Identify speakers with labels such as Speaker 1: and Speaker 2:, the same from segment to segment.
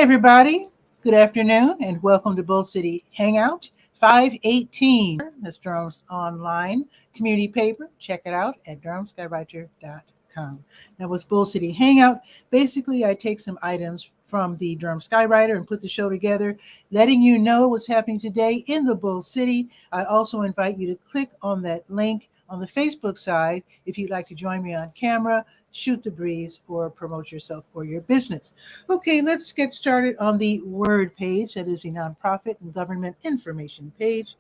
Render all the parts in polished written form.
Speaker 1: everybody. Good afternoon, and welcome to Bull City Hangout 518. That's Durham's online community paper. Check it out at 𝗕𝗨𝗟𝗟 𝗓𝗏𝑐𝑜m. Now, with Bull City Hangout, basically I take some items from the Durham Skywriter and put the show together, letting you know what's happening today in the Bull City. I also invite you to click on that link on the Facebook side if you'd like to join me on camera, shoot the breeze, or promote yourself or your business. Okay, let's get started on the Word page. That is a nonprofit and government information page.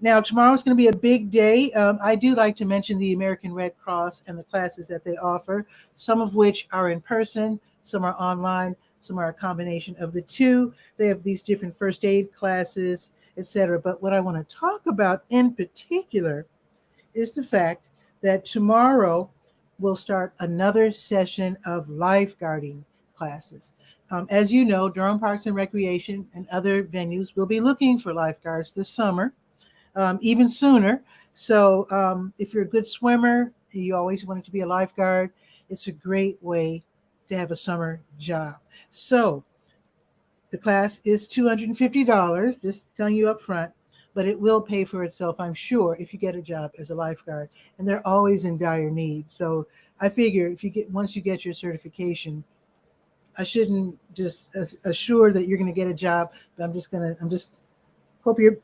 Speaker 1: Now, tomorrow is going to be a big day. I do like to mention the American Red Cross and the classes that they offer, some of which are in person, some are online, some are a combination of the two. They have these different first aid classes, etc. But what I want to talk about in particular is the fact that tomorrow we'll start another session of lifeguarding classes. As you know, Durham Parks and Recreation and other venues will be looking for lifeguards this summer, even sooner. So if you're a good swimmer, you always wanted to be a lifeguard, it's a great way to have a summer job. So the class is $250, just telling you up front, but it will pay for itself, I'm sure, if you get a job as a lifeguard. And they're always in dire need. So I figure once you get your certification, I shouldn't just assure that you're going to get a job, but I'm just hope you're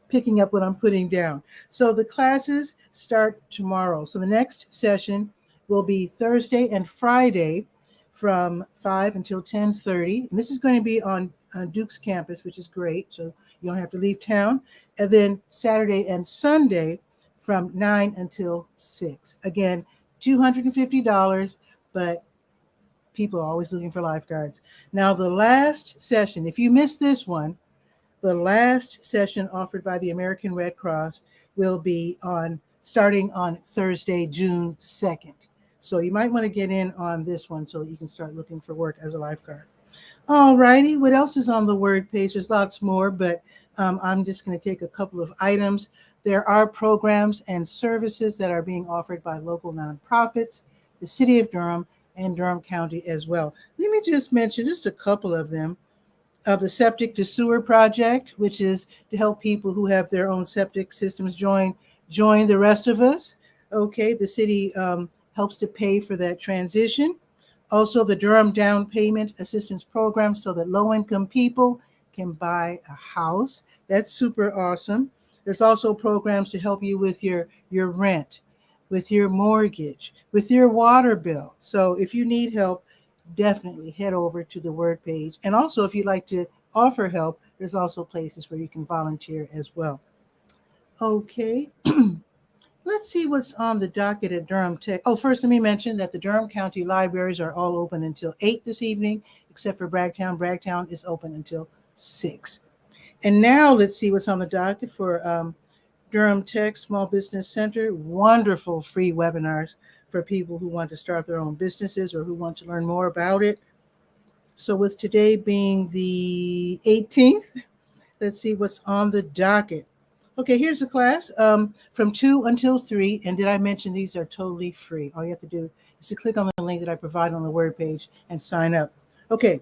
Speaker 1: picking up what I'm putting down. So the classes start tomorrow. So the next session will be Thursday and Friday from 5 until 10:30. And this is going to be on Duke's campus, which is great. So you don't have to leave town. And then Saturday and Sunday from 9 until 6. Again, $250, but people are always looking for lifeguards. Now, the last session, if you missed this one, the last session offered by the American Red Cross will be starting on Thursday, June 2nd. So you might want to get in on this one so that you can start looking for work as a lifeguard. All righty, what else is on the Word page? There's lots more, but I'm just going to take a couple of items. There are programs and services that are being offered by local nonprofits, the City of Durham, and Durham County as well. Let me just mention just a couple of them. The Septic to Sewer Project, which is to help people who have their own septic systems join the rest of us. Okay, the city helps to pay for that transition. Also, the Durham Down Payment Assistance Program so that low-income people can buy a house. That's super awesome. There's also programs to help you with your rent, with your mortgage, with your water bill. So if you need help, definitely head over to the Word page. And also, if you'd like to offer help, there's also places where you can volunteer as well. Okay. Let's see what's on the docket at Durham Tech. Oh, first, let me mention that the Durham County libraries are all open until 8 this evening, except for Bragtown. Bragtown is open until 6. And now let's see what's on the docket for Durham Tech Small Business Center. Wonderful free webinars for people who want to start their own businesses or who want to learn more about it. So with today being the 18th, let's see what's on the docket. Okay, here's the class from 2 until 3. And did I mention these are totally free? All you have to do is to click on the link that I provide on the Word page and sign up. Okay.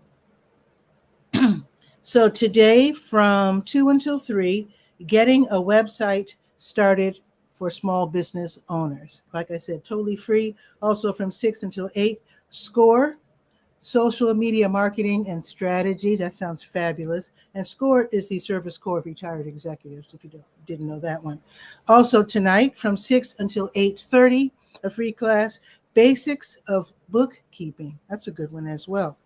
Speaker 1: So today from 2 until 3, getting a website started for small business owners. Like I said, totally free. Also from 6 until 8, SCORE, Social Media Marketing and Strategy. That sounds fabulous. And SCORE is the Service Corps of Retired Executives, if you didn't know that one. Also tonight from 6 until 8:30, a free class, Basics of Bookkeeping. That's a good one as well.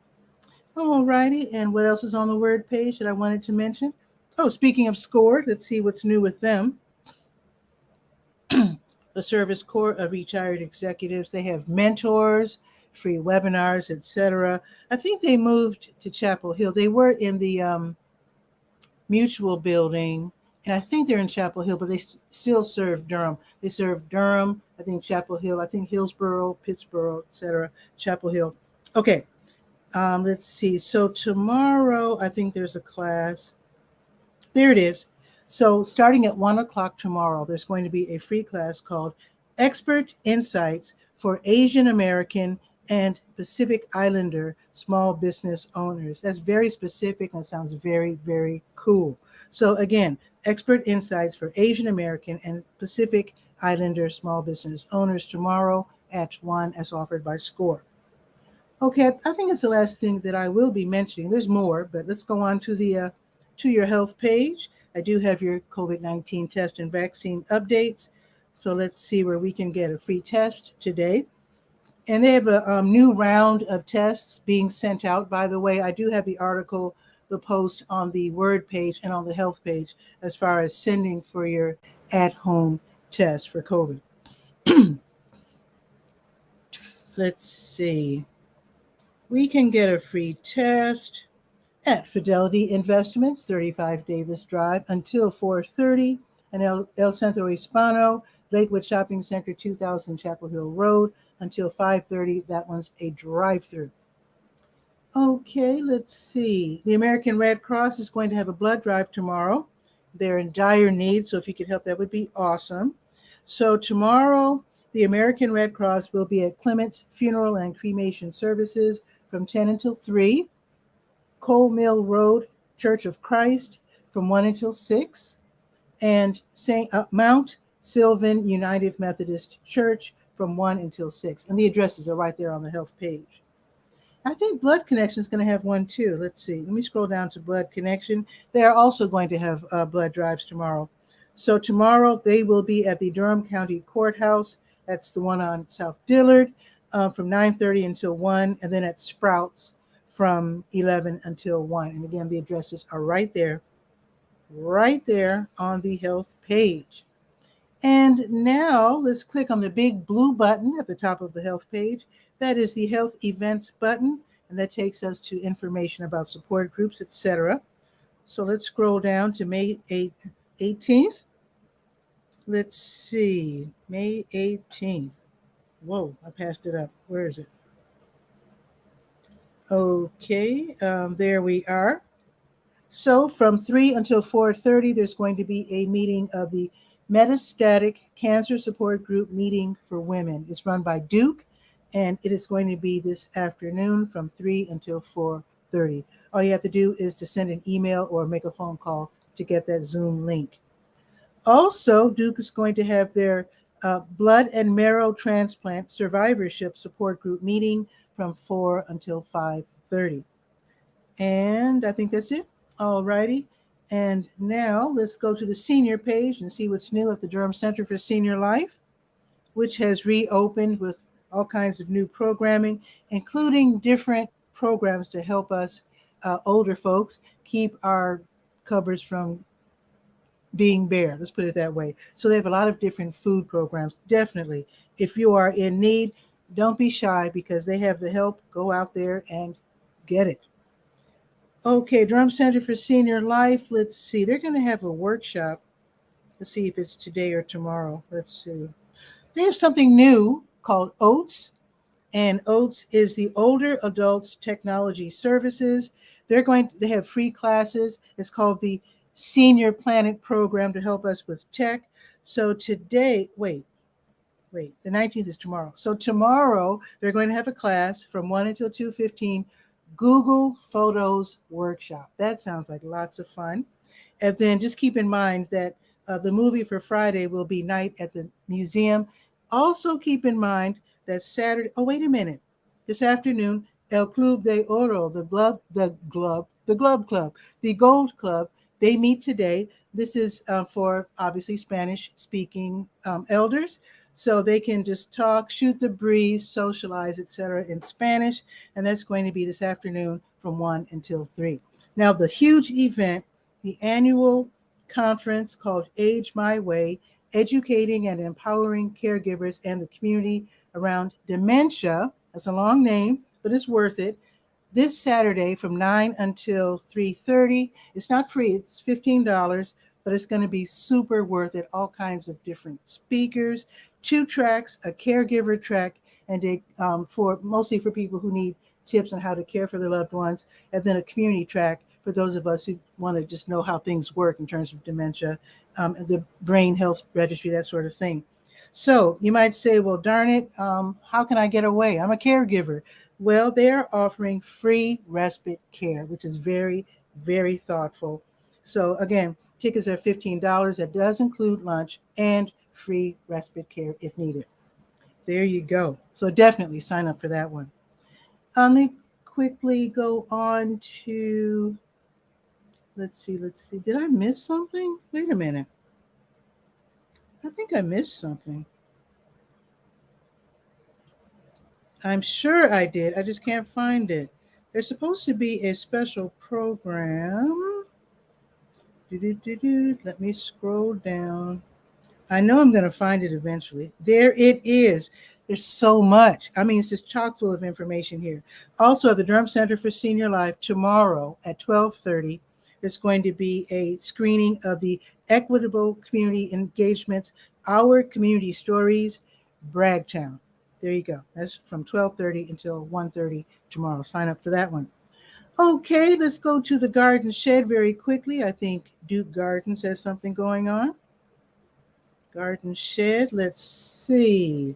Speaker 1: All righty. And what else is on the Word page that I wanted to mention? Oh, speaking of SCORE, let's see what's new with them. The Service Corps of Retired Executives. They have mentors, free webinars, etc. I think they moved to Chapel Hill. They were in the Mutual Building, and I think they're in Chapel Hill, but they still serve Durham. They serve Durham, I think Chapel Hill, I think Hillsborough, Pittsburgh, etc. Chapel Hill. Okay, let's see. So tomorrow, I think there's a class. There it is. So starting at 1 o'clock tomorrow, there's going to be a free class called Expert Insights for Asian American and Pacific Islander small business owners. That's very specific and sounds very, very cool. So again, expert insights for Asian American and Pacific Islander small business owners tomorrow at 1 as offered by SCORE. Okay, I think it's the last thing that I will be mentioning. There's more, but let's go on to your health page. I do have your COVID-19 test and vaccine updates. So let's see where we can get a free test today. And they have a new round of tests being sent out. By the way, I do have the article, the post on the Word page and on the health page as far as sending for your at-home test for COVID. Let's see. We can get a free test at Fidelity Investments, 35 Davis Drive, until 4:30, and El Centro Hispano, Lakewood Shopping Center, 2000 Chapel Hill Road, until 5:30. That one's a drive-through. Okay, let's see. The American Red Cross is going to have a blood drive tomorrow. They're in dire need, so if you could help, that would be awesome. So tomorrow, the American Red Cross will be at Clement's Funeral and Cremation Services from 10 until 3. Cole Mill Road, Church of Christ, from 1 until 6. And Mount Sylvan United Methodist Church from 1 until 6. And the addresses are right there on the health page. I think Blood Connection is going to have one too. Let's see. Let me scroll down to Blood Connection. They are also going to have blood drives tomorrow. So tomorrow they will be at the Durham County Courthouse. That's the one on South Dillard from 9:30 until 1. And then at Sprouts from 11 until 1. And again, the addresses are right there on the health page. And now let's click on the big blue button at the top of the health page. That is the health events button, and that takes us to information about support groups, etc. So let's scroll down to May 18th. Let's see, May 18th. Whoa, I passed it up. Where is it? Okay, there we are. So from 3 until 4:30, there's going to be a meeting of the Metastatic Cancer Support Group meeting for women. It's run by Duke, and it is going to be this afternoon from 3 until 4:30. All you have to do is to send an email or make a phone call to get that Zoom link. Also, Duke is going to have their blood and marrow transplant survivorship support group meeting from 4 until 5:30. And I think that's it. All righty. And now let's go to the senior page and see what's new at the Durham Center for Senior Life, which has reopened with all kinds of new programming, including different programs to help us older folks keep our cupboards from being bare. Let's put it that way. So they have a lot of different food programs. Definitely, if you are in need, don't be shy because they have the help. Go out there and get it. Okay, Durham Center for Senior Life. Let's see. They're going to have a workshop. Let's see if it's today or tomorrow. Let's see. They have something new called OATS, and OATS is the Older Adults Technology Services. They have free classes. It's called the Senior Planet Program to help us with tech. So today, wait, the 19th is tomorrow. So tomorrow they're going to have a class from 1 until 2:15. Google Photos Workshop. That sounds like lots of fun. And then just keep in mind that the movie for Friday will be Night at the Museum. Also keep in mind that Saturday, this afternoon, El Club de Oro, the Globe Club, the Gold Club, they meet today. This is for obviously Spanish-speaking elders. So they can just talk, shoot the breeze, socialize, etc. in Spanish. And that's going to be this afternoon from 1 until 3. Now, the huge event, the annual conference called Age My Way, Educating and Empowering Caregivers and the Community Around Dementia. That's a long name, but it's worth it. This Saturday from 9 until 3:30. It's not free. It's $15. But it's going to be super worth it. All kinds of different speakers, 2 tracks, a caregiver track, and mostly for people who need tips on how to care for their loved ones, and then a community track for those of us who want to just know how things work in terms of dementia, the brain health registry, that sort of thing. So you might say, well, darn it, how can I get away? I'm a caregiver. Well, they are offering free respite care, which is very, very thoughtful. So again, tickets are $15. That does include lunch and free respite care if needed. There you go. So definitely sign up for that one. Let me quickly go on to, let's see. Did I miss something? Wait a minute. I think I missed something. I'm sure I did. I just can't find it. There's supposed to be a special program. Let me scroll down. I know I'm going to find it eventually. There it is. There's so much. I mean, it's just chock full of information here. Also, at the Durham Center for Senior Life tomorrow at 12:30, there's going to be a screening of the Equitable Community Engagements, Our Community Stories, Bragtown. There you go. That's from 12:30 until 1:30 tomorrow. Sign up for that one. Okay, let's go to the garden shed very quickly. I think Duke Gardens has something going on. Garden shed. Let's see.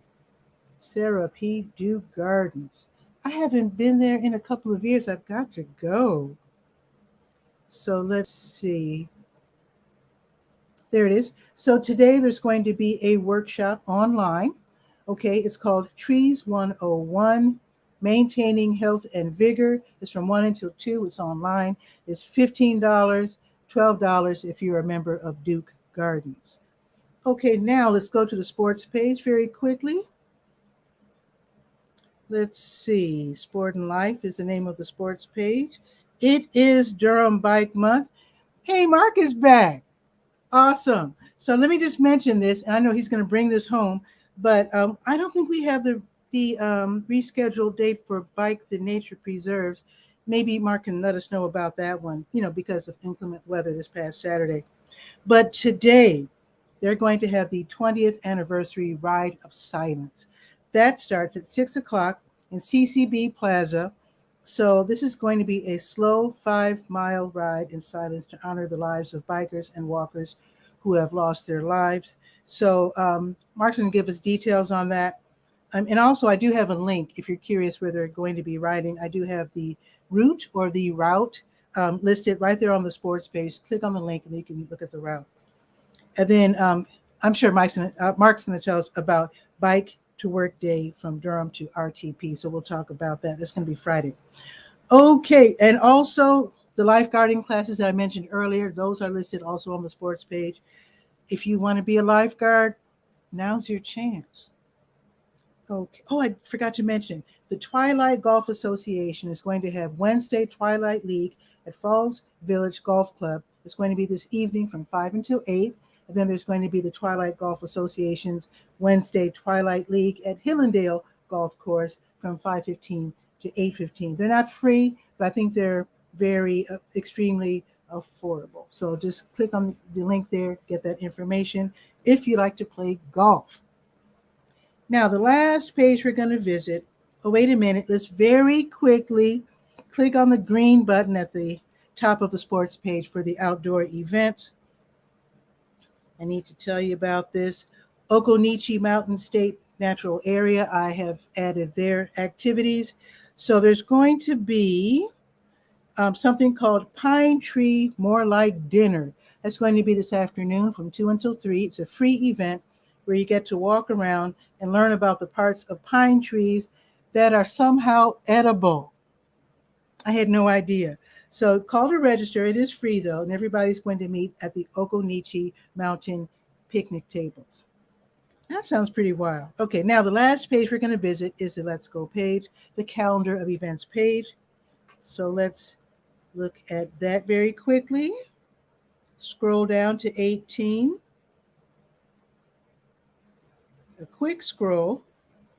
Speaker 1: Sarah P. Duke Gardens. I haven't been there in a couple of years. I've got to go. So let's see. There it is. So today there's going to be a workshop online. Okay, it's called Trees 101, Maintaining Health and Vigor. It's from 1 until 2. It's online. It's $15, $12 if you're a member of Duke Gardens. Okay, now let's go to the sports page very quickly. Let's see. Sport and Life is the name of the sports page. It is Durham Bike Month. Hey, Mark is back. Awesome. So let me just mention this. I know he's going to bring this home, but I don't think we have the rescheduled date for Bike the Nature Preserves. Maybe Mark can let us know about that one, because of inclement weather this past Saturday. But today, they're going to have the 20th anniversary Ride of Silence. That starts at 6 o'clock in CCB Plaza. So this is going to be a slow 5-mile ride in silence to honor the lives of bikers and walkers who have lost their lives. So Mark's going to give us details on that. And also, I do have a link if you're curious where they're going to be riding. I do have the route or the route listed right there on the sports page. Click on the link and you can look at the route. And then I'm sure Mark's going to tell us about Bike to Work Day from Durham to RTP. So we'll talk about that. That's going to be Friday. Okay. And also the lifeguarding classes that I mentioned earlier, those are listed also on the sports page. If you want to be a lifeguard, now's your chance. Okay. Oh, I forgot to mention the Twilight Golf Association is going to have Wednesday Twilight League at Falls Village Golf Club. It's going to be this evening from 5 until 8. And then there's going to be the Twilight Golf Association's Wednesday Twilight League at Hillendale Golf Course from 5:15 to 8:15. They're not free, but I think they're very extremely affordable. So just click on the link there, get that information if you like to play golf. Now, the last page we're going to visit. Oh, wait a minute. Let's very quickly click on the green button at the top of the sports page for the outdoor events. I need to tell you about this. Occoneechee Mountain State Natural Area. I have added their activities. So there's going to be something called Pine Tree More Like Dinner. That's going to be this afternoon from 2 until 3. It's a free event where you get to walk around and learn about the parts of pine trees that are somehow edible. I had no idea. So call to register. It is free though, and everybody's going to meet at the Occoneechee Mountain picnic tables. That sounds pretty wild. Okay, now the last page we're going to visit is the Let's Go page, the calendar of events page. So let's look at that very quickly. Scroll down to 18. A quick scroll.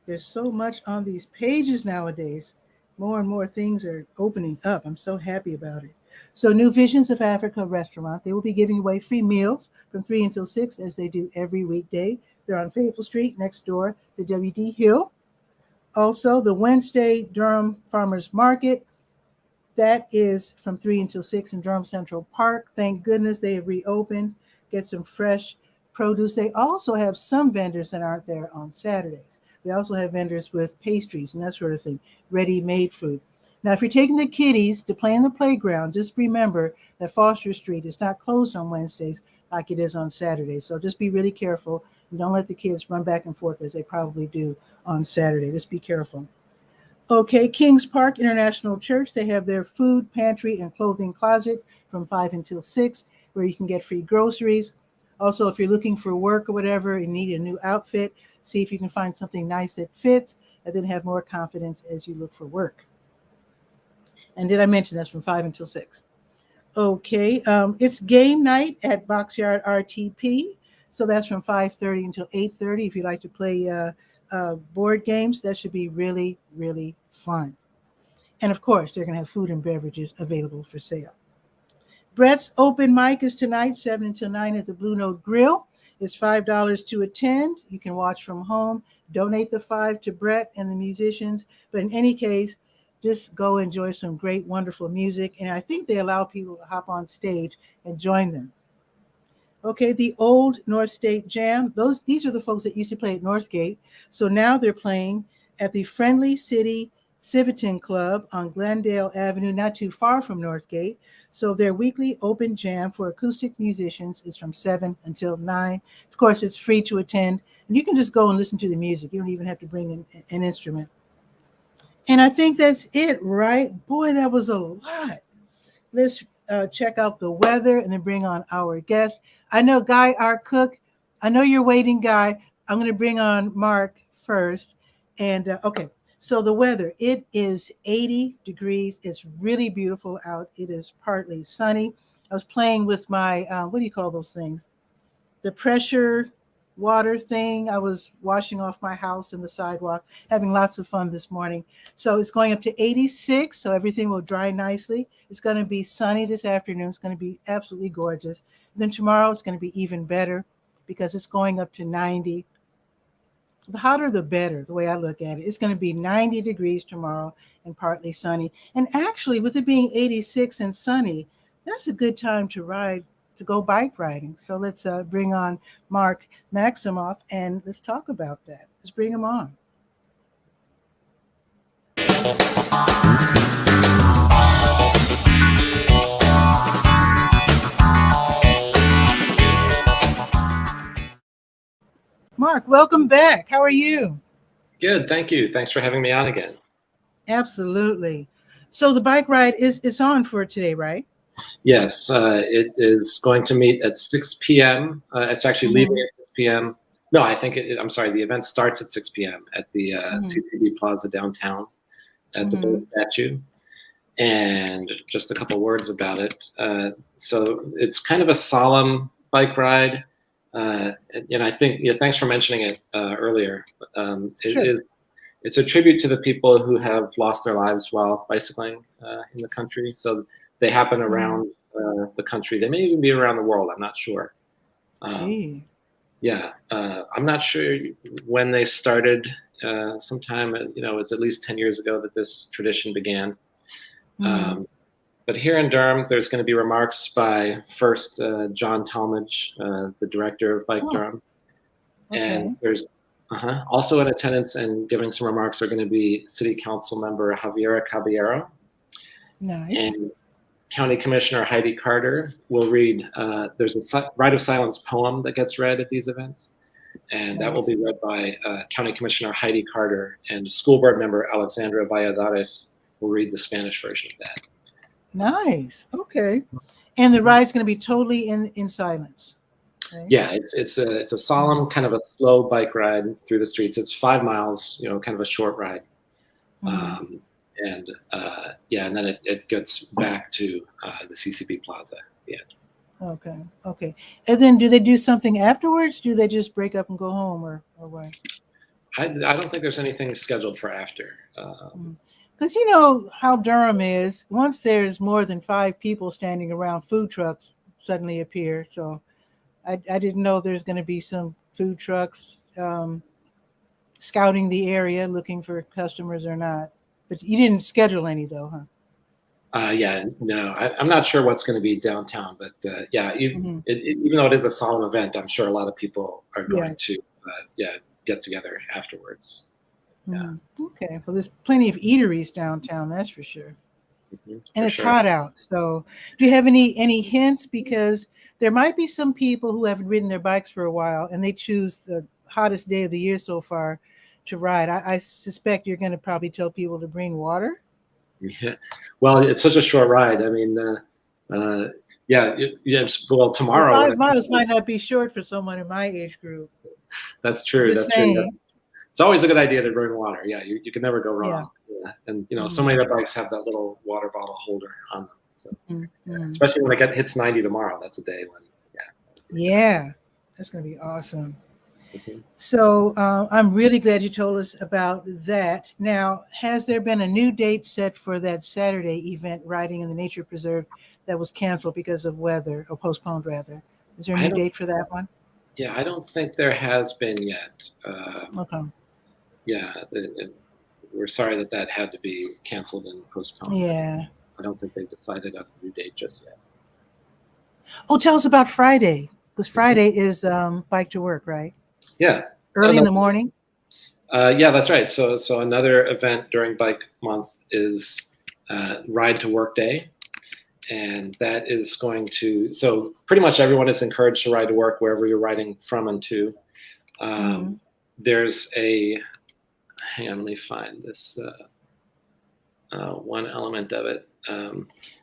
Speaker 1: There's so much on these pages nowadays. More and more things are opening up. I'm so happy about it. So New Visions of Africa restaurant, they will be giving away free meals from 3 until 6 as they do every weekday. They're on Fayetteville Street next door to W.D. Hill. Also, the Wednesday Durham Farmers Market, that is from 3 until 6 in Durham Central Park. Thank goodness they have reopened. Get some fresh produce. They also have some vendors that aren't there on Saturdays. They also have vendors with pastries and that sort of thing, ready-made food. Now, if you're taking the kiddies to play in the playground, just remember that Foster Street is not closed on Wednesdays like it is on Saturdays. So just be really careful and don't let the kids run back and forth as they probably do on Saturday. Just be careful. Okay, Kings Park International Church, they have their food pantry and clothing closet from 5 until 6, where you can get free groceries. Also, if you're looking for work or whatever and need a new outfit, see if you can find something nice that fits, and then have more confidence as you look for work. And did I mention that's from 5 until 6? Okay, it's game night at Boxyard RTP. So that's from 5:30 until 8:30. If you like to play board games, that should be really, really fun. And of course, they're going to have food and beverages available for sale. Brett's open mic is tonight, 7 until 9 at the Blue Note Grill. It's $5 to attend. You can watch from home. Donate the $5 to Brett and the musicians. But in any case, just go enjoy some great, wonderful music. And I think they allow people to hop on stage and join them. Okay, the old North State Jam. These are the folks that used to play at Northgate. So now they're playing at the Friendly City Civitan Club on Glendale Avenue, not too far from Northgate. So their weekly open jam for acoustic musicians is from 7 until 9. Of course, it's free to attend. And you can just go and listen to the music. You don't even have to bring in an instrument. And I think that's it, right? Boy, that was a lot. Let's check out the weather and then bring on our guest. I know Guy, our cook. I know you're waiting, Guy. I'm going to bring on Mark first. And okay, so the weather, it is 80 degrees. It's really beautiful out. It is partly sunny. I was playing with my, what do you call those things? The pressure water thing. I was washing off my house and the sidewalk, having lots of fun this morning. So it's going up to 86, so everything will dry nicely. It's going to be sunny this afternoon. It's going to be absolutely gorgeous. And then tomorrow it's going to be even better because it's going up to 90. The hotter the better, the way I look at it. It's going to be 90 degrees tomorrow and partly sunny. And actually, with it being 86 and sunny, that's a good time to ride, to go bike riding. So let's bring on Mark Maximoff and let's talk about that. Let's bring him on. Mark, welcome back. How are you?
Speaker 2: Good, thank you. Thanks for having me on again.
Speaker 1: Absolutely. So the bike ride is on for today, right?
Speaker 2: Yes, it is going to meet at 6 p.m. It's actually leaving at 6 p.m. No, I think I'm sorry, the event starts at 6 p.m. at the CCB Plaza downtown at the Bull statue. And just a couple words about it. So it's kind of a solemn bike ride. And I think, thanks for mentioning it earlier.
Speaker 1: Sure.
Speaker 2: It's a tribute to the people who have lost their lives while bicycling in the country. So they happen around the country. They may even be around the world. I'm not sure. Yeah, I'm not sure when they started. Sometime, it's at least 10 years ago that this tradition began. But here in Durham, there's going to be remarks by first John 𝗕𝗨𝗟𝗟, the director of Bike Durham. Okay. And there's also in attendance and giving some remarks are going to be City Council member 𝗕𝗓𝗓 Caballero.
Speaker 1: Nice.
Speaker 2: And County Commissioner Heidi Carter will read, there's a Rite of Silence poem that gets read at these events. And that will be read by County Commissioner Heidi Carter, and School Board member Alexandra Valladares will read the Spanish version of that.
Speaker 1: Nice. Okay. And the ride's going to be totally in silence. Right?
Speaker 2: Yeah, it's a solemn, kind of a slow bike ride through the streets. It's 5 miles, kind of a short ride. And then it gets back to the CCB Plaza at the end.
Speaker 1: Okay. And then do they do something afterwards? Do they just break up and go home or what?
Speaker 2: I don't think there's anything scheduled for after.
Speaker 1: Because you know how Durham is. Once there's more than 5 people standing around, food trucks suddenly appear. So I didn't know there's going to be some food trucks scouting the area looking for customers or not. But you didn't schedule any though, huh?
Speaker 2: Yeah, no, I'm not sure what's going to be downtown, but yeah, even though it is a solemn event, I'm sure a lot of people are going to get together afterwards. Yeah.
Speaker 1: Okay. Well, there's plenty of eateries downtown, that's for sure. And it's hot out. So do you have any hints? Because there might be some people who haven't ridden their bikes for a while and they choose the hottest day of the year so far to ride. I suspect you're going to probably tell people to bring water.
Speaker 2: Yeah. Well, it's such a short ride. I mean, well, tomorrow.
Speaker 1: Well, 5 miles might not be short for someone in my age group.
Speaker 2: That's true.
Speaker 1: Just saying.
Speaker 2: True. It's always a good idea to bring water. Yeah, you can never go wrong. Yeah. And so many of the bikes have that little water bottle holder on them. So especially when it hits 90 tomorrow, that's a day when
Speaker 1: Yeah, that's gonna be awesome. So I'm really glad you told us about that. Now, has there been a new date set for that Saturday event, riding in the nature preserve, that was canceled because of weather, or postponed rather? Is there a new date for that one?
Speaker 2: Yeah, I don't think there has been yet.
Speaker 1: Okay.
Speaker 2: Yeah, we're sorry that had to be canceled and postponed.
Speaker 1: Yeah.
Speaker 2: I don't think they've decided on a new date just yet.
Speaker 1: Oh, tell us about Friday, because Friday is Bike to Work, right?
Speaker 2: Yeah.
Speaker 1: Early in the morning?
Speaker 2: Yeah, that's right. So another event during Bike Month is Ride to Work Day. And that is going to, so pretty much everyone is encouraged to ride to work wherever you're riding from and to. There's hang on, let me find this one element of it.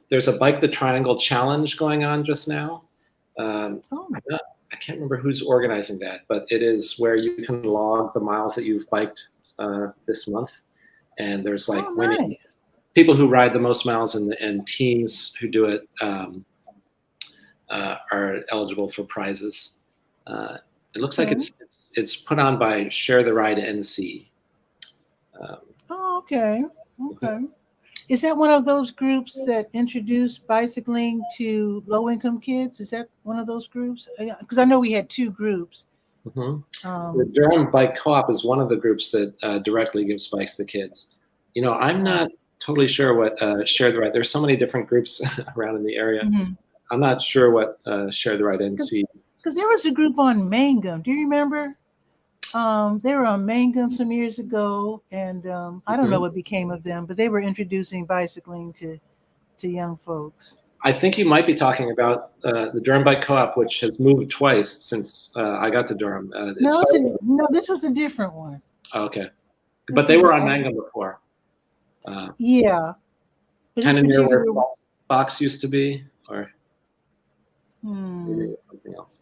Speaker 2: There's a Bike the Triangle Challenge going on just now. I can't remember who's organizing that, but it is where you can log the miles that you've biked this month. And there's like winning. People who ride the most miles and teams who do it are eligible for prizes. It looks like it's put on by Share the Ride NC.
Speaker 1: Okay. Is that one of those groups that introduced bicycling to low-income kids? Is that one of those groups? Because I know we had two groups.
Speaker 2: The Durham Bike Co-op is one of the groups that directly gives bikes to kids. I'm not totally sure what Share the Ride. There's so many different groups around in the area. I'm not sure what Share the Ride NC.
Speaker 1: Because there was a group on Mangum. Do you remember? They were on Mangum some years ago, and I don't know what became of them, but they were introducing bicycling to young folks.
Speaker 2: I think you might be talking about the Durham Bike Co-op, which has moved twice since I got to Durham.
Speaker 1: No, this was a different one.
Speaker 2: Okay, but they were on Mangum before.
Speaker 1: Yeah.
Speaker 2: Kind of near where Fox used to be, or maybe something else.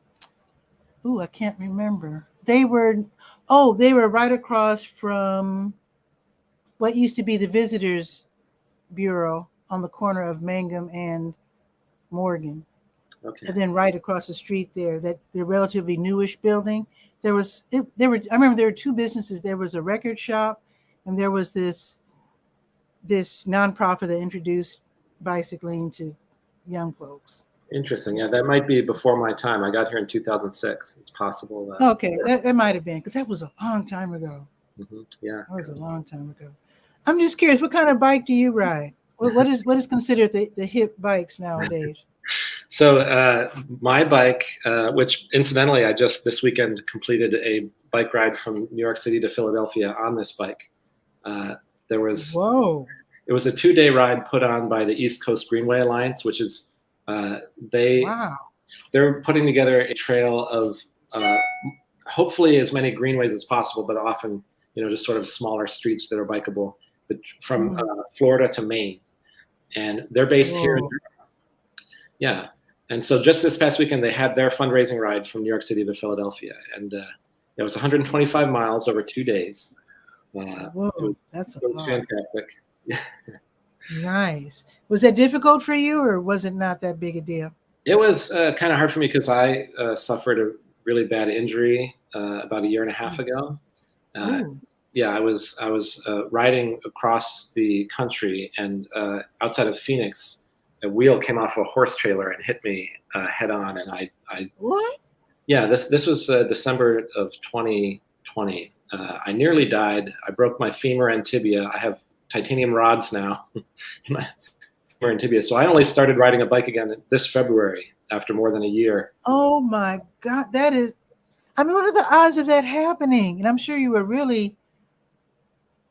Speaker 1: Ooh, I can't remember. They were right across from what used to be the Visitors Bureau on the corner of Mangum and Morgan. Okay. And then right across the street there, that the relatively newish building, I remember there were two businesses. There was a record shop, and there was this nonprofit that introduced bicycling to young folks.
Speaker 2: Interesting. Yeah, that might be before my time. I got here in 2006. It's possible.
Speaker 1: Okay, that might have been, because that was a long time ago.
Speaker 2: Yeah,
Speaker 1: that was a long time ago. I'm just curious, what kind of bike do you ride? What is considered the hip bikes nowadays?
Speaker 2: So my bike, which incidentally I just this weekend completed a bike ride from New York City to Philadelphia on this bike. It was a 2-day ride put on by the East Coast Greenway Alliance, which is they're putting together a trail of hopefully as many greenways as possible, but often just sort of smaller streets that are bikeable, but from Florida to Maine, and they're based here in Durham. Yeah, and so just this past weekend they had their fundraising ride from New York City to Philadelphia, and it was 125 miles over 2 days.
Speaker 1: That's
Speaker 2: fantastic.
Speaker 1: Nice. Was that difficult for you, or was it not that big a deal?
Speaker 2: It was kind of hard for me because I suffered a really bad injury about 1.5 years ago. Yeah, I was riding across the country, and outside of Phoenix, a wheel came off a horse trailer and hit me head on, and I
Speaker 1: what?
Speaker 2: Yeah, this was December of 2020. I nearly died. I broke my femur and tibia. I have titanium rods now in my in tibia. So I only started riding a bike again this February after more than a year.
Speaker 1: Oh my God, that is. I mean, what are the odds of that happening? And I'm sure you were really.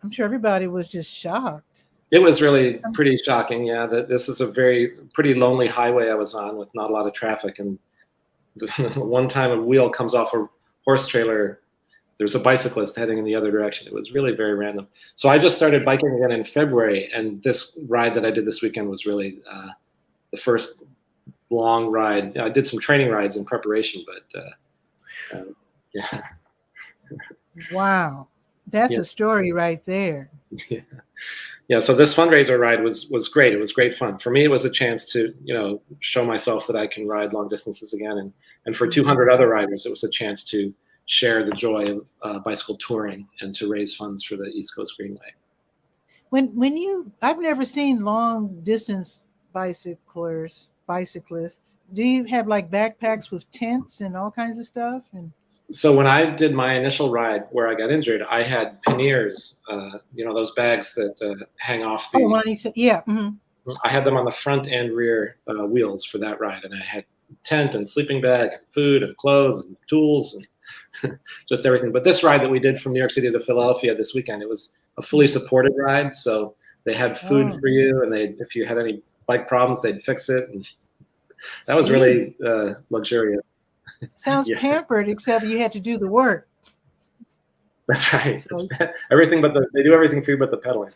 Speaker 1: I'm sure everybody was just shocked.
Speaker 2: It was really pretty shocking. Yeah, that this is a pretty lonely highway I was on with not a lot of traffic, and one time a wheel comes off a horse trailer. There's a bicyclist heading in the other direction. It was really very random. So I just started biking again in February, and this ride that I did this weekend was really the first long ride. I did some training rides in preparation, but yeah.
Speaker 1: Wow, that's a story right there.
Speaker 2: Yeah. Yeah, so this fundraiser ride was great. It was great fun. For me, it was a chance to, show myself that I can ride long distances again. And for 200 other riders, it was a chance to share the joy of bicycle touring and to raise funds for the East Coast Greenway.
Speaker 1: I've never seen long distance bicyclists. Do you have like backpacks with tents and all kinds of stuff?
Speaker 2: So when I did my initial ride where I got injured, I had panniers, those bags that hang off the.
Speaker 1: Oh, what you said, yeah. Mm-hmm.
Speaker 2: I had them on the front and rear wheels for that ride, and I had tent and sleeping bag and food and clothes and tools and just everything. But this ride that we did from New York City to Philadelphia this weekend, it was a fully supported ride, so they had food for you, and if you had any bike problems, they'd fix it, and that was really luxurious.
Speaker 1: Sounds pampered, except you had to do the work.
Speaker 2: That's right. So, everything they do everything for you but the pedaling.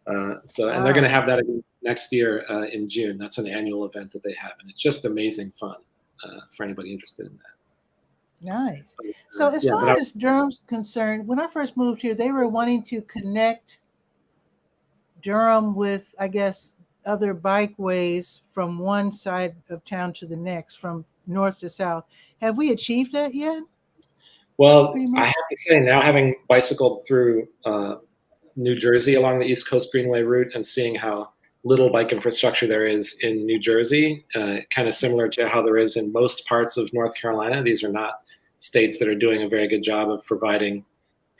Speaker 2: And they're going to have that again next year in June. That's an annual event that they have, and it's just amazing fun for anybody interested in that.
Speaker 1: Nice. So as far as Durham's concerned, when I first moved here, they were wanting to connect Durham with, I guess, other bikeways from one side of town to the next, from north to south. Have we achieved that yet?
Speaker 2: Well, I have to say, now having bicycled through New Jersey along the East Coast Greenway route and seeing how little bike infrastructure there is in New Jersey, kind of similar to how there is in most parts of North Carolina. These are not states that are doing a very good job of providing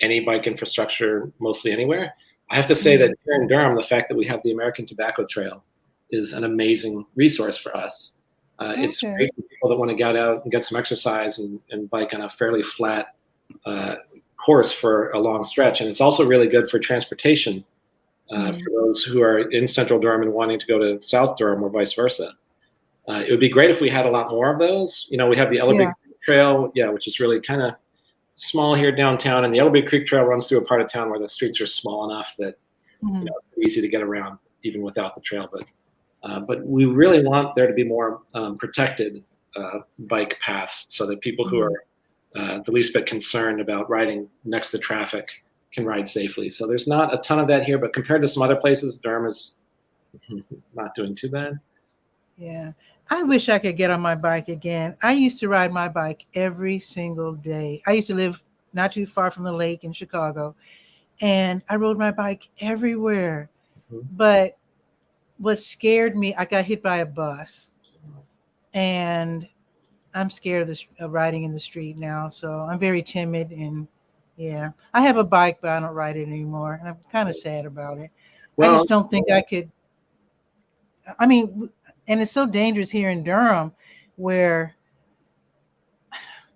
Speaker 2: any bike infrastructure mostly anywhere. I have to say that here in Durham, the fact that we have the American Tobacco Trail is an amazing resource for us. It's great for people that want to get out and get some exercise and bike on a fairly flat course for a long stretch. And it's also really good for transportation for those who are in central Durham and wanting to go to South Durham or vice versa. It would be great if we had a lot more of those. We have the Ellerby Creek Trail, which is really kind of small here downtown. And the Ellerby Creek Trail runs through a part of town where the streets are small enough that it's easy to get around even without the trail. But we really want there to be more protected bike paths so that people who are the least bit concerned about riding next to traffic can ride safely. So there's not a ton of that here, but compared to some other places, Durham is not doing too bad.
Speaker 1: Yeah. I wish I could get on my bike again. I used to ride my bike every single day. I used to live not too far from the lake in Chicago, and I rode my bike everywhere. But what scared me, I got hit by a bus, and I'm scared of riding in the street now. So I'm very timid, and I have a bike, but I don't ride it anymore. And I'm kind of sad about it. Well, I just don't think I could. I mean, and it's so dangerous here in Durham where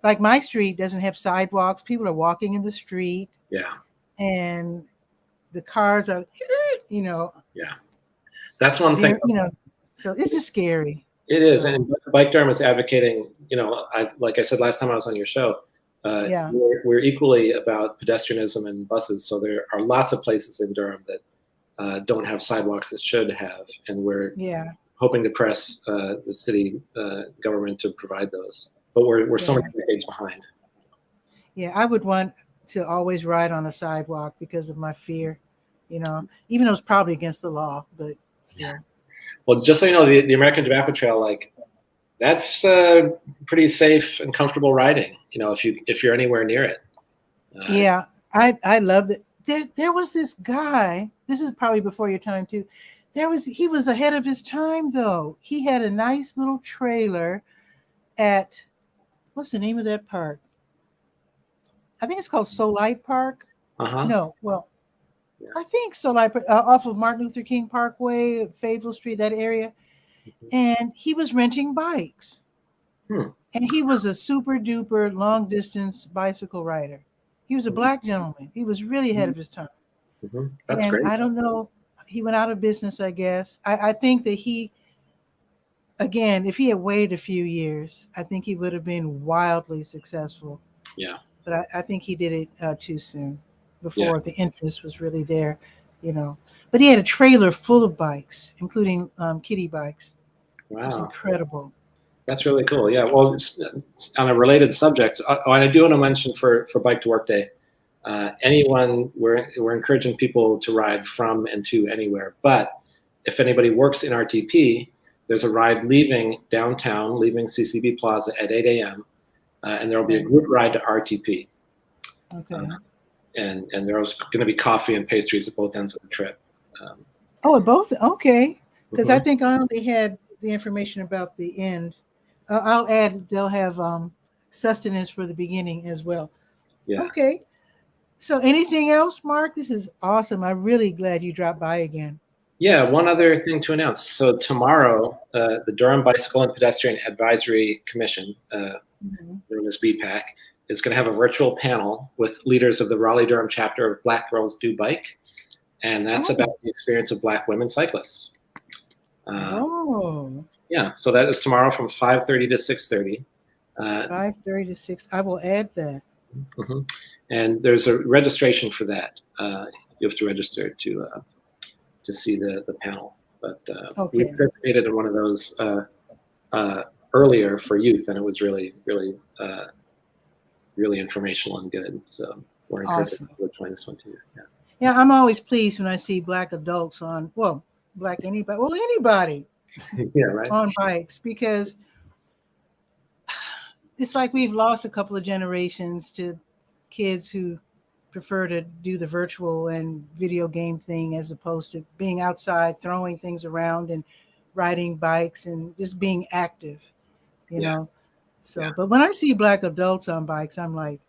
Speaker 1: like my street doesn't have sidewalks. People are walking in the street.
Speaker 2: Yeah.
Speaker 1: And the cars are,
Speaker 2: Yeah. That's one thing.
Speaker 1: So it's just scary.
Speaker 2: It is. So, and Bike Durham is advocating, like I said last time I was on your show, we're equally about pedestrianism and buses. So there are lots of places in Durham that don't have sidewalks that should have. And we're hoping to press the city government to provide those. But we're so many decades behind.
Speaker 1: Yeah, I would want to always ride on a sidewalk because of my fear, even though it's probably against the law, but still.
Speaker 2: Well, just so you know, the American Tobacco Trail, that's pretty safe and comfortable riding, if you're anywhere near it.
Speaker 1: I love it. There was this guy, this is probably before your time too. He was ahead of his time though. He had a nice little trailer at, what's the name of that park? I think it's called Solite Park.
Speaker 2: Uh-huh.
Speaker 1: No, well,
Speaker 2: Yeah.
Speaker 1: I think so, like off of Martin Luther King Parkway, Fayetteville Street, that area. And he was renting bikes.
Speaker 2: Hmm.
Speaker 1: And he was a super duper long distance bicycle rider. He was a black gentleman. He was really ahead of his time.
Speaker 2: That's
Speaker 1: And
Speaker 2: great.
Speaker 1: I don't know, he went out of business, I guess. I think that he, again, if he had waited a few years, I think he would have been wildly successful.
Speaker 2: Yeah.
Speaker 1: But I think he did it too soon, before the interest was really there, you know. But he had a trailer full of bikes, including kiddie bikes.
Speaker 2: Wow.
Speaker 1: It was incredible.
Speaker 2: That's really cool. Yeah. Well, on a related subject, and I do want to mention for Bike to Work Day, anyone, we're encouraging people to ride from and to anywhere. But if anybody works in RTP, there's a ride leaving downtown, leaving CCB Plaza at 8 a.m. And there will be a group ride to RTP.
Speaker 1: Okay.
Speaker 2: And there's going to be coffee and pastries at both ends of the trip.
Speaker 1: At both? Okay. Because I think I only had the information about the end. I'll add they'll have sustenance for the beginning as well.
Speaker 2: Yeah.
Speaker 1: Okay. So anything else, Mark? This is awesome. I'm really glad you dropped by again.
Speaker 2: Yeah, one other thing to announce. So tomorrow, the Durham Bicycle and Pedestrian Advisory Commission, known as BPAC, is going to have a virtual panel with leaders of the Raleigh-Durham chapter of Black Girls Do Bike. And that's about the experience of Black women cyclists. Yeah, so that is tomorrow from 5:30 to 6:30.
Speaker 1: 5:30 to 6. I will add that.
Speaker 2: And there's a registration for that. You have to register to see the panel. But we participated in one of those earlier for youth, and it was really, really, really informational and good. So we're encouraged to join this one too.
Speaker 1: Yeah, I'm always pleased when I see Black adults on, anybody on bikes, because it's like we've lost a couple of generations to kids who prefer to do the virtual and video game thing as opposed to being outside, throwing things around and riding bikes and just being active, you know? So, but when I see Black adults on bikes, I'm like,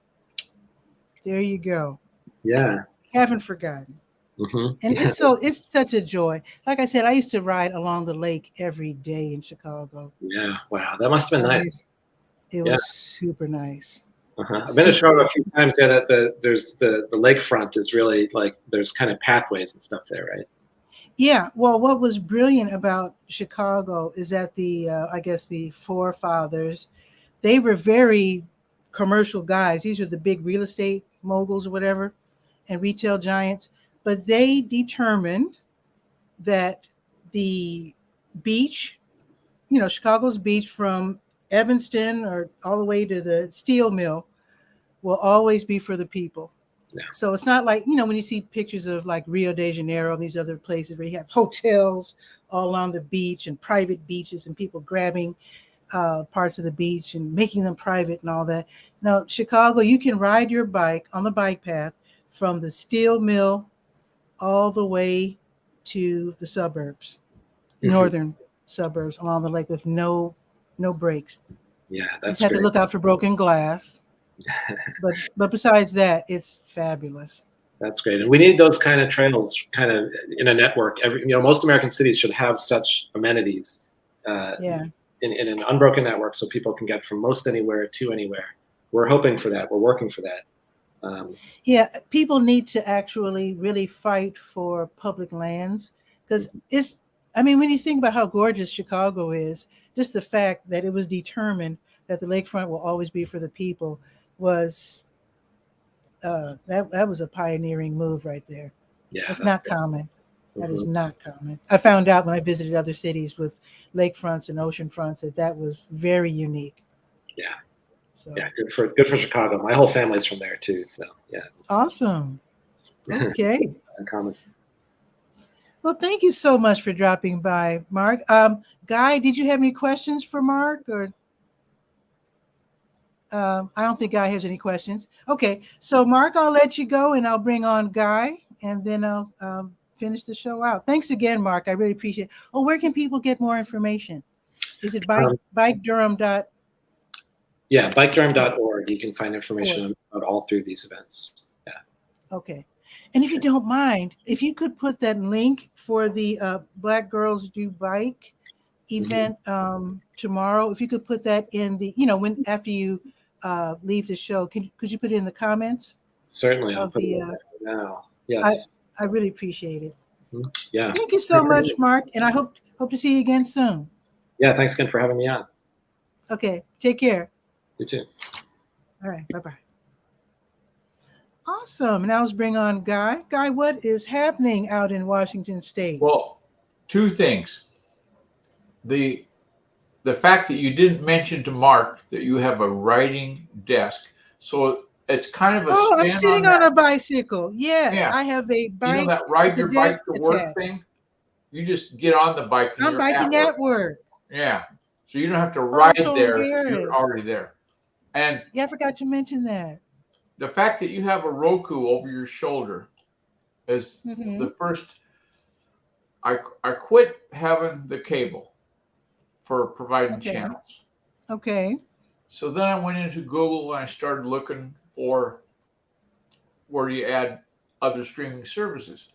Speaker 1: there you go.
Speaker 2: Yeah.
Speaker 1: Haven't forgotten. And it's such a joy. Like I said, I used to ride along the lake every day in Chicago.
Speaker 2: Yeah. Wow. That must have been nice.
Speaker 1: It was super nice.
Speaker 2: I've been to Chicago a few times. Yeah, that the lakefront is really like there's kind of pathways and stuff there, right?
Speaker 1: Yeah. Well, what was brilliant about Chicago is that I guess the forefathers, they were very commercial guys. These are the big real estate moguls or whatever, and retail giants. But they determined that the beach, Chicago's beach from Evanston or all the way to the steel mill will always be for the people. Yeah. So it's not like, when you see pictures of like Rio de Janeiro and these other places where you have hotels all along the beach and private beaches and people grabbing parts of the beach and making them private and all that. Now, Chicago, you can ride your bike on the bike path from the steel mill all the way to the suburbs, northern suburbs along the lake with no breaks.
Speaker 2: Yeah,
Speaker 1: that's great. You have to look out for broken glass. but besides that, it's fabulous.
Speaker 2: That's great. And we need those kind of trails kind of in a network. Most American cities should have such amenities in an unbroken network so people can get from most anywhere to anywhere. We're hoping for that. We're working for that.
Speaker 1: People need to actually really fight for public lands because when you think about how gorgeous Chicago is, just the fact that it was determined that the lakefront will always be for the people was that was a pioneering move right there. Yeah, it's not common. That is not common. I found out when I visited other cities with lakefronts and ocean fronts that was very unique.
Speaker 2: Yeah. So. Yeah, good for Chicago. My whole family's from there too. So yeah.
Speaker 1: Awesome. Okay.
Speaker 2: Uncommon.
Speaker 1: Well, thank you so much for dropping by, Mark. Guy, did you have any questions for Mark? Or I don't think Guy has any questions. Okay, so Mark, I'll let you go and I'll bring on Guy and then I'll finish the show out. Thanks again, Mark. I really appreciate it. Oh, where can people get more information? Is it bikedurham.org?
Speaker 2: Yeah, bikedurham.org. You can find information about all three of these events. Yeah.
Speaker 1: Okay. And if you don't mind, if you could put that link for the Black Girls Do Bike event tomorrow, if you could put that in the, when after you leave the show, could you put it in the comments?
Speaker 2: Certainly, I'll put it in there now. Yes.
Speaker 1: I really appreciate it.
Speaker 2: Yeah.
Speaker 1: Thank you so much, Mark, and I hope to see you again soon.
Speaker 2: Yeah, thanks again for having me on.
Speaker 1: Okay, take care.
Speaker 2: You too.
Speaker 1: All right, bye-bye. Awesome. Now let's bring on Guy. Guy, what is happening out in Washington State?
Speaker 3: Well, two things. The fact that you didn't mention to Mark that you have a writing desk, so it's kind of a.
Speaker 1: Oh, I'm sitting on a bicycle. Yes,
Speaker 3: yeah.
Speaker 1: I have a bike.
Speaker 3: You know that ride your bike to work
Speaker 1: attached.
Speaker 3: thing? You just get on the bike. And
Speaker 1: I'm biking at work.
Speaker 3: Yeah, so you don't have to ride there.
Speaker 1: Hilarious.
Speaker 3: You're already there. And
Speaker 1: yeah, I forgot to mention that.
Speaker 3: The fact that you have a Roku over your shoulder is the first. I quit having the cable for providing channels.
Speaker 1: Okay.
Speaker 3: So then I went into Google and I started looking for where you add other streaming services.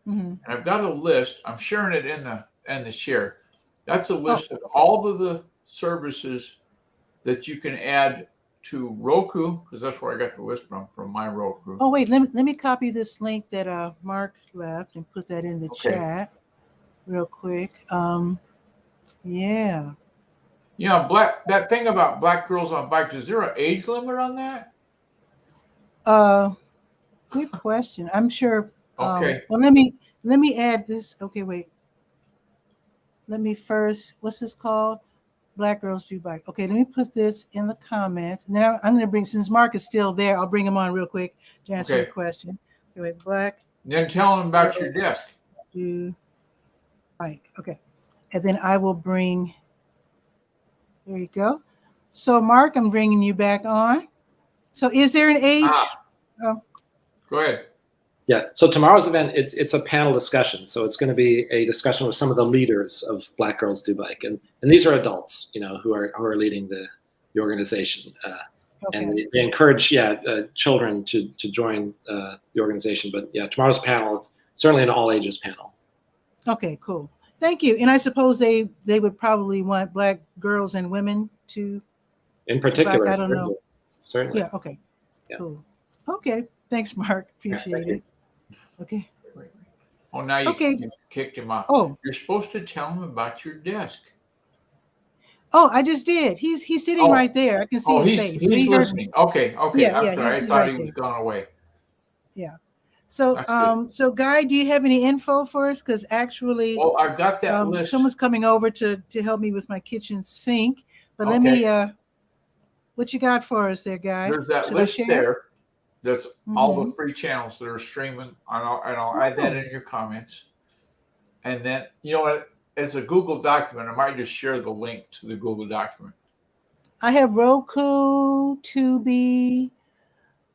Speaker 3: And I've got a list. I'm sharing it in the share. That's a list of all of the services that you can add to Roku, because that's where I got the list from my Roku.
Speaker 1: Oh wait, let me copy this link that Mark left and put that in the chat real quick. Yeah.
Speaker 3: Yeah, that thing about Black Girls on Bikes, is there an age limit on that?
Speaker 1: Good question. I'm sure.
Speaker 3: Okay.
Speaker 1: Well, let me add this. Okay, wait. Let me first. What's this called? Black Girls Do Bike. Okay, let me put this in the comments. Now I'm going to bring, since Mark is still there, I'll bring him on real quick to answer your question. Okay, wait, Black.
Speaker 3: Then tell him about your desk.
Speaker 1: Do Bike. Okay, and then I will bring. There you go. So, Mark, I'm bringing you back on. So, is there an age?
Speaker 3: Go ahead.
Speaker 2: Yeah. So tomorrow's event, it's a panel discussion. So it's going to be a discussion with some of the leaders of Black Girls Do Bike, and these are adults, who are leading the organization, and they encourage children to join the organization. But yeah, tomorrow's panel is certainly an all ages panel.
Speaker 1: Okay, cool. Thank you. And I suppose they would probably want Black girls and women to.
Speaker 2: In particular,
Speaker 1: I don't know.
Speaker 2: Certainly.
Speaker 1: Yeah. Okay. Yeah. Cool. Okay. Thanks, Mark. Appreciate it. Okay.
Speaker 3: Oh, now you kicked him off.
Speaker 1: Oh,
Speaker 3: you're supposed to tell him about your desk.
Speaker 1: Oh, I just did. He's sitting right there. I can see his face.
Speaker 3: He's listening. Okay.
Speaker 1: Yeah,
Speaker 3: I'm sorry. I thought he was gone away.
Speaker 1: Yeah. So, so Guy, do you have any info for us? Because actually,
Speaker 3: well, I've got that list.
Speaker 1: Someone's coming over to help me with my kitchen sink. But let me. What you got for us there, Guy?
Speaker 3: There's that list there. That's all the free channels that are streaming, and I'll add that in your comments. And then, as a Google document, I might just share the link to the Google document.
Speaker 1: I have Roku, Tubi,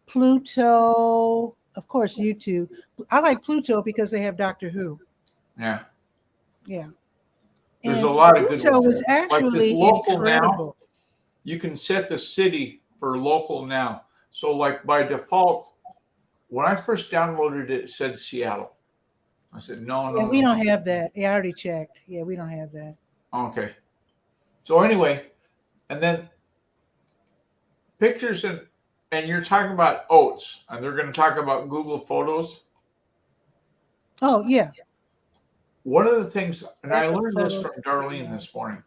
Speaker 1: Pluto, of course, YouTube. I like Pluto because they have Doctor Who.
Speaker 3: Yeah.
Speaker 1: Yeah.
Speaker 3: There's a lot of good ones.
Speaker 1: Pluto was actually
Speaker 3: local
Speaker 1: incredible.
Speaker 3: Now, you can set the city for local now. So like by default, when I first downloaded it, it said Seattle. I said, no.
Speaker 1: We don't have that. Yeah, I already checked. Yeah, we don't have that.
Speaker 3: Okay. So anyway, and then pictures and you're talking about oats, and they're going to talk about Google Photos.
Speaker 1: Oh, yeah.
Speaker 3: One of the things, and I learned this from Darlene this morning.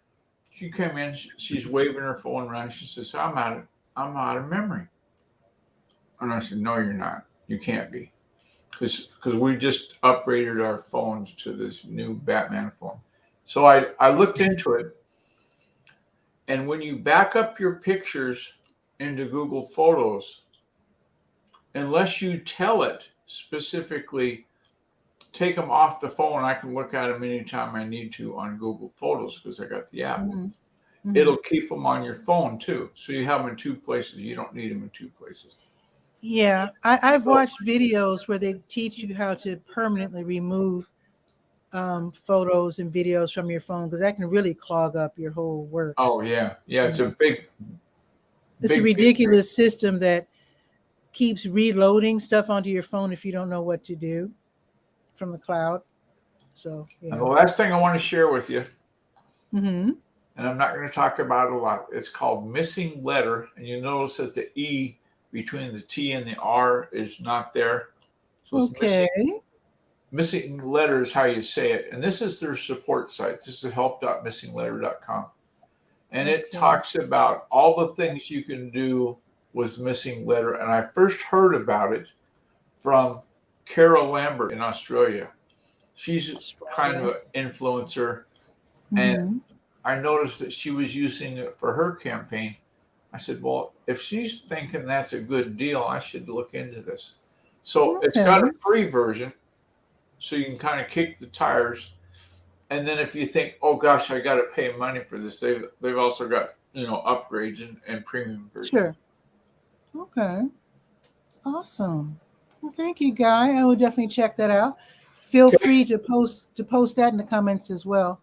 Speaker 3: She came in, she's waving her phone around. She says, I'm out of memory. And I said, no, you're not. You can't be. Because we just upgraded our phones to this new Batman phone. So I looked into it. And when you back up your pictures into Google Photos, unless you tell it specifically, take them off the phone, I can look at them anytime I need to on Google Photos because I got the app. It'll keep them on your phone too. So you have them in two places. You don't need them in two places.
Speaker 1: Yeah, I've watched videos where they teach you how to permanently remove photos and videos from your phone because that can really clog up your whole works.
Speaker 3: Oh yeah, it's a big.
Speaker 1: It's a ridiculous system that keeps reloading stuff onto your phone if you don't know what to do from the cloud. So yeah.
Speaker 3: And the last thing I want to share with you,
Speaker 1: Mm-hmm.
Speaker 3: and I'm not going to talk about it a lot, it's called missing letter. And you notice that the E between the T and the R is not there. So it's
Speaker 1: Okay.
Speaker 3: missing letter is how you say it. And this is their support site. This is help.missingletter.com. And it talks about all the things you can do with missing letter. And I first heard about it from Carol Lambert in Australia. She's kind of an influencer. And I noticed that she was using it for her campaign. I said, well, if she's thinking that's a good deal, I should look into this. So it's got a free version, so you can kind of kick the tires. And then if you think, oh gosh, I got to pay money for this, they've also got, upgrades and premium versions.
Speaker 1: Sure. Okay. Awesome. Well, thank you, Guy. I will definitely check that out. Feel free to post that in the comments as well.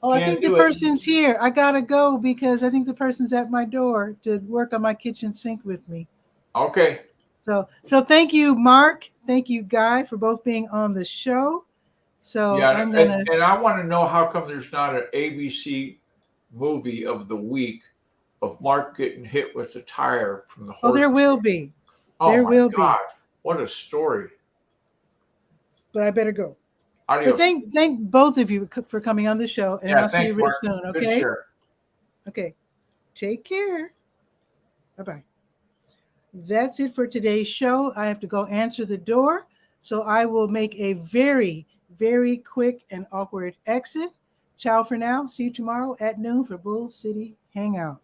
Speaker 1: Oh, I think the person's here. I gotta go because I think the person's at my door to work on my kitchen sink with me.
Speaker 3: Okay.
Speaker 1: So thank you, Mark. Thank you, Guy, for both being on the show. So
Speaker 3: yeah,
Speaker 1: I'm gonna.
Speaker 3: And I want to know how come there's not an ABC movie of the week of Mark getting hit with a tire from the horse.
Speaker 1: Oh, there will be.
Speaker 3: Oh
Speaker 1: there
Speaker 3: my
Speaker 1: will
Speaker 3: God.
Speaker 1: be.
Speaker 3: What a story.
Speaker 1: But I better go.
Speaker 3: Adios.
Speaker 1: But thank both of you for coming on the show, and I'll see you real soon. Okay. Okay. Take care. Bye-bye. That's it for today's show. I have to go answer the door, so I will make a very, very quick and awkward exit. Ciao for now. See you tomorrow at noon for Bull City Hangout.